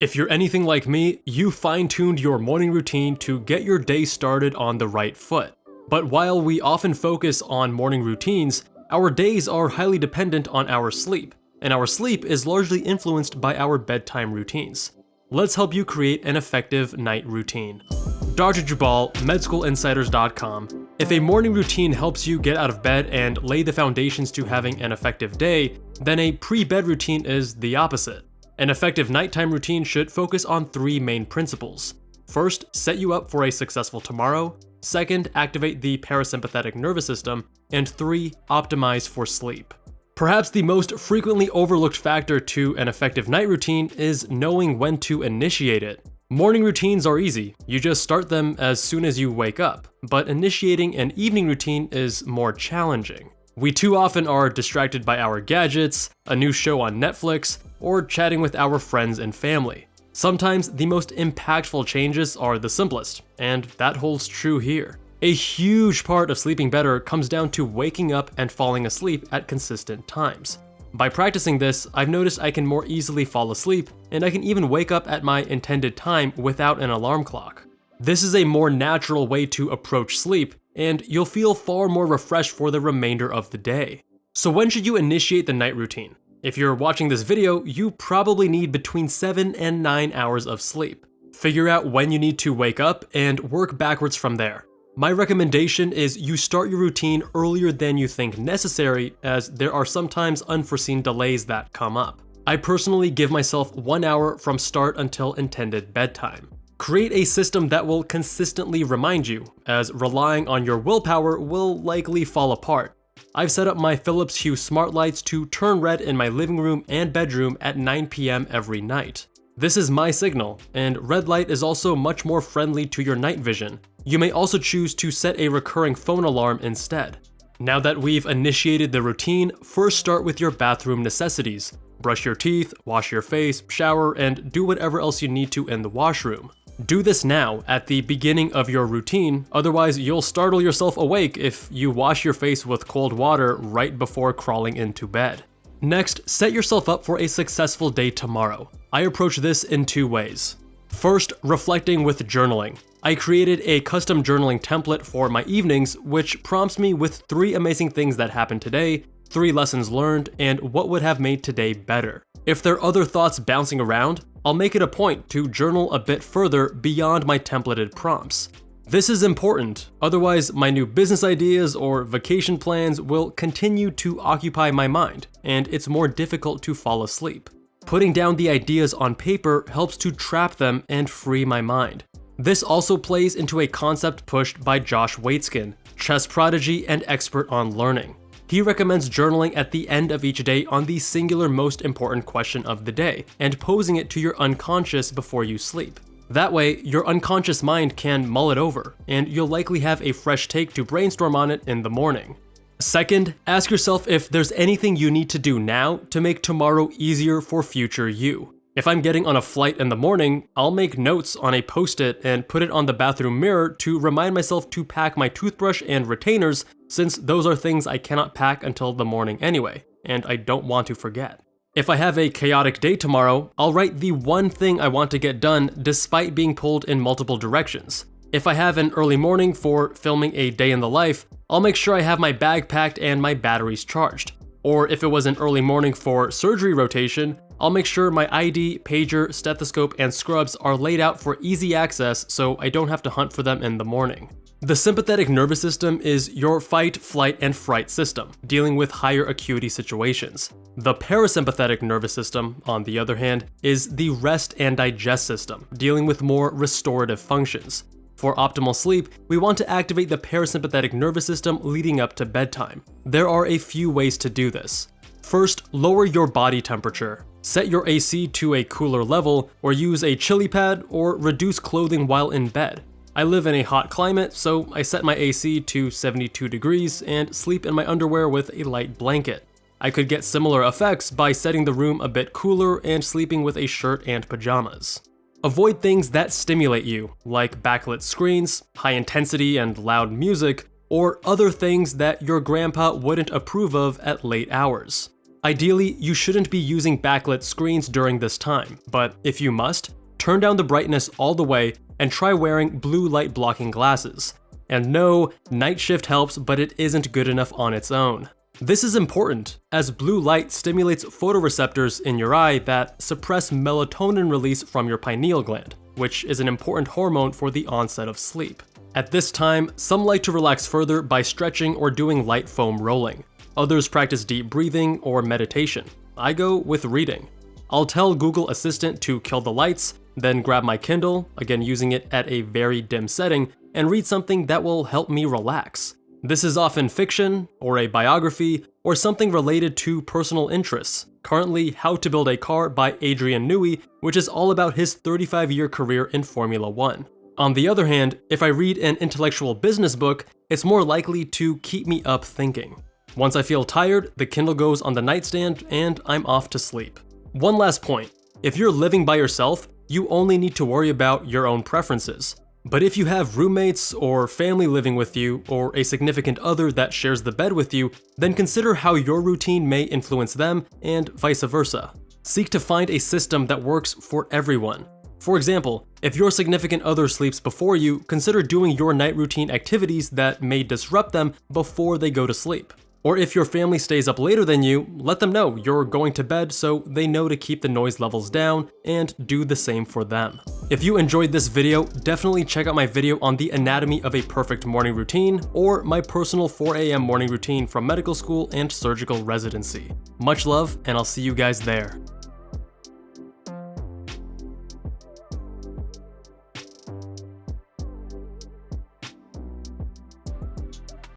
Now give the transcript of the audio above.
If you're anything like me, you fine-tuned your morning routine to get your day started on the right foot. But while we often focus on morning routines, our days are highly dependent on our sleep, and our sleep is largely influenced by our bedtime routines. Let's help you create an effective night routine. Dr. Jubal, MedSchoolInsiders.com. If a morning routine helps you get out of bed and lay the foundations to having an effective day, then a pre-bed routine is the opposite. An effective nighttime routine should focus on three main principles. First, set you up for a successful tomorrow. Second, activate the parasympathetic nervous system. And 3, optimize for sleep. Perhaps the most frequently overlooked factor to an effective night routine is knowing when to initiate it. Morning routines are easy, you just start them as soon as you wake up, but initiating an evening routine is more challenging. We too often are distracted by our gadgets, a new show on Netflix, or chatting with our friends and family. Sometimes the most impactful changes are the simplest, and that holds true here. A huge part of sleeping better comes down to waking up and falling asleep at consistent times. By practicing this, I've noticed I can more easily fall asleep, and I can even wake up at my intended time without an alarm clock. This is a more natural way to approach sleep, and you'll feel far more refreshed for the remainder of the day. So when should you initiate the night routine? If you're watching this video, you probably need between 7 and 9 hours of sleep. Figure out when you need to wake up and work backwards from there. My recommendation is you start your routine earlier than you think necessary, as there are sometimes unforeseen delays that come up. I personally give myself 1 hour from start until intended bedtime. Create a system that will consistently remind you, as relying on your willpower will likely fall apart. I've set up my Philips Hue smart lights to turn red in my living room and bedroom at 9 p.m. every night. This is my signal, and red light is also much more friendly to your night vision. You may also choose to set a recurring phone alarm instead. Now that we've initiated the routine, first start with your bathroom necessities. Brush your teeth, wash your face, shower, and do whatever else you need to in the washroom. Do this now, at the beginning of your routine, otherwise you'll startle yourself awake if you wash your face with cold water right before crawling into bed. Next, set yourself up for a successful day tomorrow. I approach this in 2 ways. First, reflecting with journaling. I created a custom journaling template for my evenings, which prompts me with 3 amazing things that happened today, 3 lessons learned, and what would have made today better. If there are other thoughts bouncing around, I'll make it a point to journal a bit further beyond my templated prompts. This is important, otherwise my new business ideas or vacation plans will continue to occupy my mind, and it's more difficult to fall asleep. Putting down the ideas on paper helps to trap them and free my mind. This also plays into a concept pushed by Josh Waitzkin, chess prodigy and expert on learning. He recommends journaling at the end of each day on the singular most important question of the day, and posing it to your unconscious before you sleep. That way, your unconscious mind can mull it over, and you'll likely have a fresh take to brainstorm on it in the morning. Second, ask yourself if there's anything you need to do now to make tomorrow easier for future you. If I'm getting on a flight in the morning, I'll make notes on a post-it and put it on the bathroom mirror to remind myself to pack my toothbrush and retainers, since those are things I cannot pack until the morning anyway, and I don't want to forget. If I have a chaotic day tomorrow, I'll write the one thing I want to get done despite being pulled in multiple directions. If I have an early morning for filming a day in the life, I'll make sure I have my bag packed and my batteries charged. Or if it was an early morning for surgery rotation, I'll make sure my ID, pager, stethoscope, and scrubs are laid out for easy access so I don't have to hunt for them in the morning. The sympathetic nervous system is your fight, flight, and fright system, dealing with higher acuity situations. The parasympathetic nervous system, on the other hand, is the rest and digest system, dealing with more restorative functions. For optimal sleep, we want to activate the parasympathetic nervous system leading up to bedtime. There are a few ways to do this. First, lower your body temperature. Set your AC to a cooler level, or use a chili pad, or reduce clothing while in bed. I live in a hot climate, so I set my AC to 72 degrees and sleep in my underwear with a light blanket. I could get similar effects by setting the room a bit cooler and sleeping with a shirt and pajamas. Avoid things that stimulate you, like backlit screens, high intensity and loud music, or other things that your grandpa wouldn't approve of at late hours. Ideally, you shouldn't be using backlit screens during this time, but if you must, turn down the brightness all the way and try wearing blue light blocking glasses. And no, night shift helps, but it isn't good enough on its own. This is important, as blue light stimulates photoreceptors in your eye that suppress melatonin release from your pineal gland, which is an important hormone for the onset of sleep. At this time, some like to relax further by stretching or doing light foam rolling. Others practice deep breathing or meditation. I go with reading. I'll tell Google Assistant to kill the lights, then grab my Kindle, again using it at a very dim setting, and read something that will help me relax. This is often fiction, or a biography, or something related to personal interests. Currently, How to Build a Car by Adrian Newey, which is all about his 35-year career in Formula One. On the other hand, if I read an intellectual business book, it's more likely to keep me up thinking. Once I feel tired, the Kindle goes on the nightstand and I'm off to sleep. One last point, if you're living by yourself, you only need to worry about your own preferences. But if you have roommates or family living with you, or a significant other that shares the bed with you, then consider how your routine may influence them and vice versa. Seek to find a system that works for everyone. For example, if your significant other sleeps before you, consider doing your night routine activities that may disrupt them before they go to sleep. Or if your family stays up later than you, let them know you're going to bed so they know to keep the noise levels down and do the same for them. If you enjoyed this video, definitely check out my video on the anatomy of a perfect morning routine or my personal 4 a.m. morning routine from medical school and surgical residency. Much love, and I'll see you guys there.